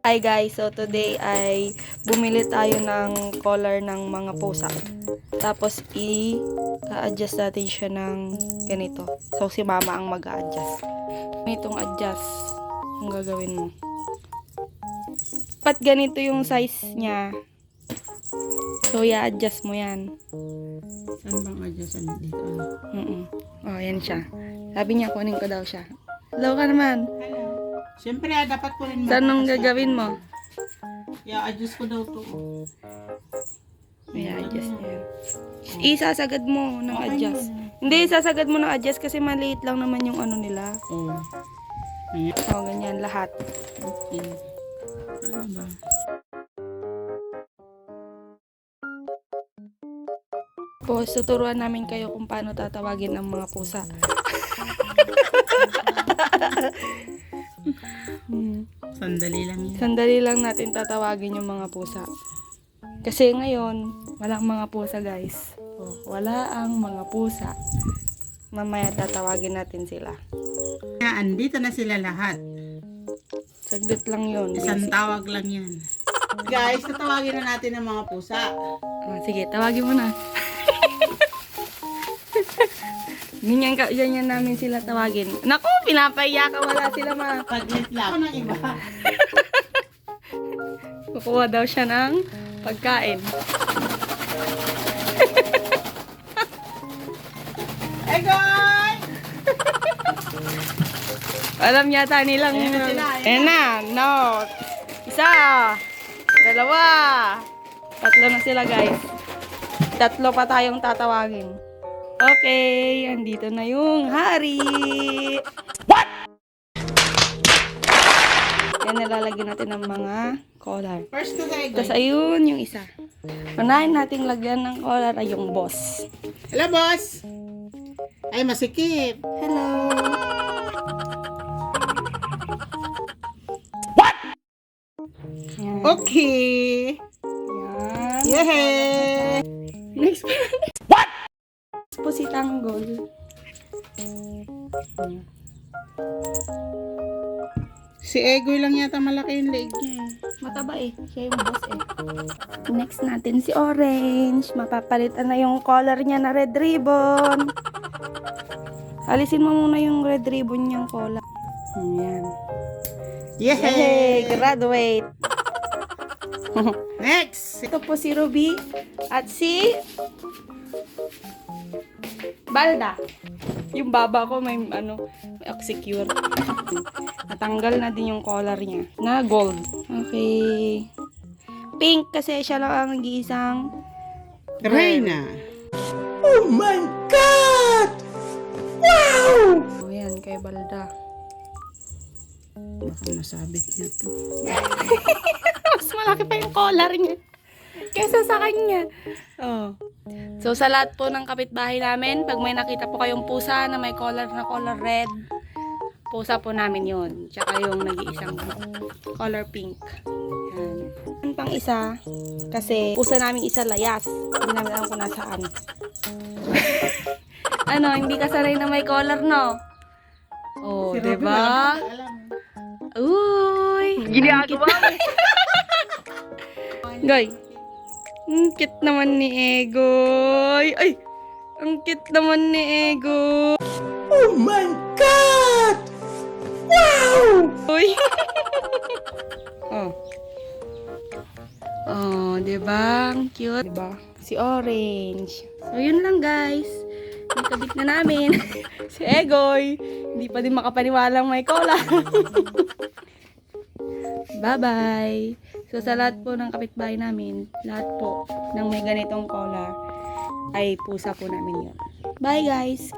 Hi guys, so today ay bumili tayo ng collar ng mga pusa. Tapos i-adjust natin siya ng ganito. So si mama ang mag-a-adjust. Itong adjust, ang gagawin mo. Dapat ganito yung size niya. So i-adjust mo yan. Saan bang adjust dito? Oh, yan siya. Sabi niya kunin ko daw siya. Hello ka naman. Hello. Siyempre, dapat ko rin Saan nung gagawin mo? I-adjust ko daw to. I-adjust mo yan. Isasagad mo ng adjust. Hindi, isasagad mo ng adjust kasi maliit lang naman yung ano nila. Oh. So, ganyan lahat. Okay. Ano ba? Tapos, tuturuan namin kayo kung paano tatawagin ang mga pusa. Sandali lang yan. Sandali lang natin tatawagin yung mga pusa. Kasi ngayon, walang mga pusa guys. Oh, wala ang mga pusa. Mamaya tatawagin natin sila. Andito na sila lahat. Saglit lang yun. Isang tawag lang yan. Guys, tatawagin na natin ang mga pusa. Sige, tawagin mo na. Ganyan namin sila tawagin. Naku, pinapahiya ka, wala sila ma. Paglit lang. Ako ng iba. Kukuha daw siya ng pagkain. Hey guys! Alam yata nilang... Ayan na sila, Ayan na, no. Isa, dalawa, tatlo na sila guys. Tatlo pa tayong tatawagin. Okay, andito na yung hari. What? Yan, nalalagyan natin ng mga collar. First to say, Tapos guys. ayun yung isa. Unahin nating lagyan ng collar ay yung boss. Hello, boss! Ay, masikip. Hello. Yan. Okay. Yan. Yehey! Next. What? Po si Tanggol. Si Egoy lang yata malaki yung leg niya. Mataba eh. Siya yung boss eh. Next natin si Orange. Mapapalitan na yung collar niya na red ribbon. Alisin mo muna yung red ribbon niyang collar. Ayan. Yay! Yehey! Graduate! Next! Ito po si Ruby at si Balda. Yung baba ko may may oxycure. Natanggal na din yung collar niya na gold. Okay. Pink kasi siya lang ang nag-iisang Reyna! Oh my God! Wow! Oh, yan kay Balda. Baka masabit niya to. Mas malaki pa yung collar niya kaysa sa kanya. Oh. So, sa lahat po ng kapitbahay namin, pag may nakita po kayong pusa na may collar na color red, pusa po namin yon. Tsaka yung nag-iisang color pink. Yan. Ang pang isa, kasi pusa namin isa layas. Hindi namin alam kung nasaan. Ano, hindi ka sanay na may collar, no? Oh, Si Ruby, diba? wala pa alam. Uy! Ginagawa mo! Goy! Ang cute naman ni Egoy! Ay! Ang cute naman ni Egoy! Oh my God! Wow! Uy! Oh. Oh, diba? Ang cute. Diba? Si Orange. So, yun lang guys. Nakabit na namin. Si Egoy. Hindi pa din makapaniwalang may collar. Bye-bye. So, sa lahat po ng kapitbahay namin, lahat po ng may ganitong collar, ay pusa po namin yun. Bye guys!